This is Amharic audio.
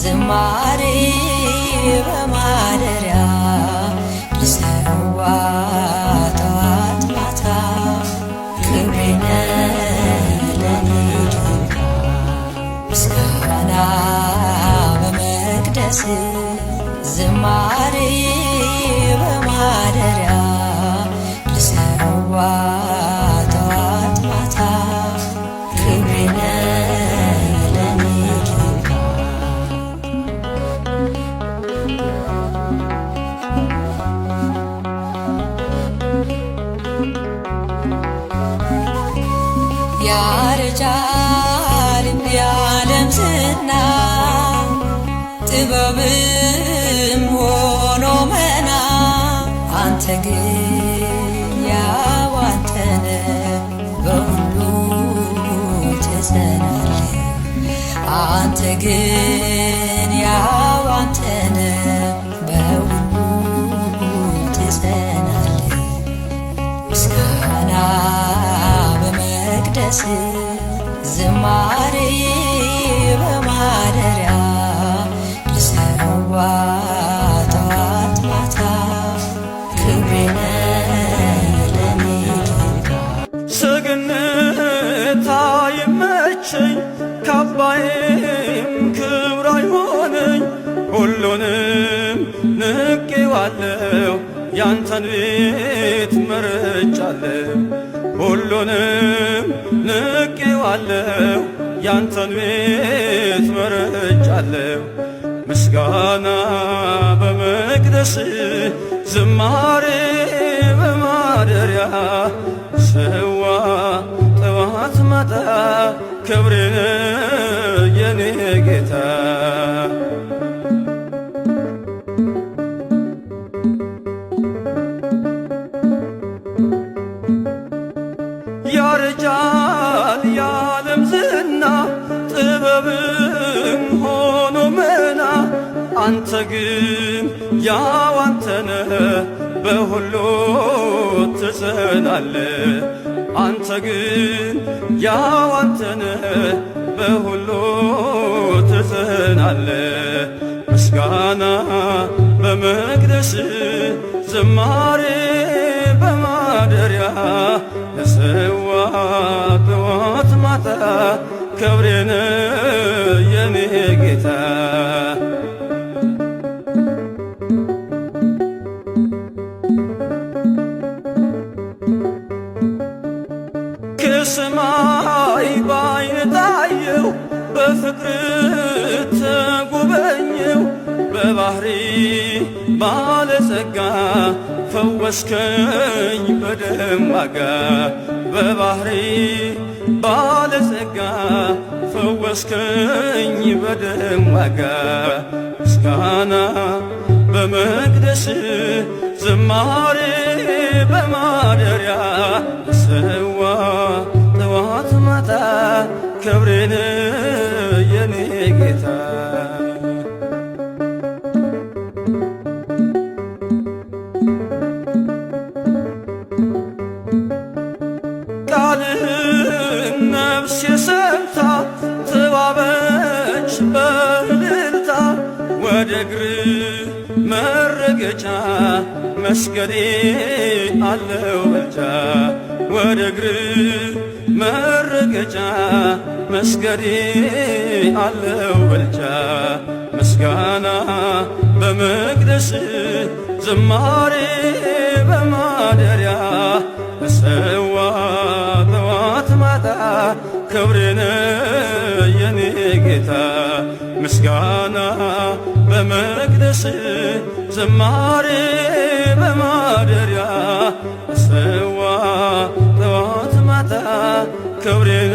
ዝማሬ በማደሪያ ልሰዋ ጠዋት ማታ ክብሬነ ለኔ ጌታ ምስጋና በመቅደስ ዝማሬ በማደሪያ ልሰዋ ጠዋት ማታ ክብሬነ ለኔ ጌታ ያረጃል የዓለም ዝና ጥበብም ሆኖ መና አንተ ግን ያው አንተነ በሁሉ ትጸናለህ አንተ ግን ያው አንተነ በሁሉ ትጸናለህ ምስጋና በመቅደስ ዝማሬ በማደሪያ ልሰዋ ጠዋት ማታ ክብሬነ ለኔ ጌታ ሰገነት አይመቸኝ ካባዬም ክብር አይሆነኝ ሁሉንም ንቄዋለሁ ያንተን ቤት መርጫለሁ ሁሉንም ንቄዋለሁ ያንተን ቤት መርጫለሁ ምስጋና በመቅደስ ዝማሬ በማደሪያ ሰዋ ጠዋት ማታ ክብሬነ የኔ ጌታ ያረጃል የዓለም ዝና ጥበብም ሆኖ መና አንተ ግን ያው አንተነ በሁሉ ትጸናለህ አንተ ግን ያው አንተነ በሁሉ ትጸናለህ ምስጋና በመቅደስ ዝማሬ በማደሪያ ልሰዋ ጠዋት ማታ ክብሬነ የኔ ጌታ ከሰማይ ባይን ታየው በፍቅር ተጎበኘው በባህሪ ባለጸጋ ፈወስከኝ በደም ዋጋ በባህሪ ባለጸጋ ፈወስከኝ በደም ዋጋ ምስጋና በመቅደስ ዝማሬ በማደሪያ ሰዋ ጠዋት ማታ ክብሬነ የኔ ጌታ ቃልህን ነፍሴ ሰምታ ተዋበች በእልልታ ወደ እግር መረገጫ መስገዴ አለው በልጫ ወደ እግር መረገጫ መስገዴ አለው በልጫ ምስጋና በመቅደስ ዝማሬ በማደሪያ ልሰዋ ጠዋት ማታ ክብሬነ የኔ ጌታ ምስጋና በመቅደስ ዝማሬ በማደሪያ ልሰዋ ጠዋት ማታ ክብሬነ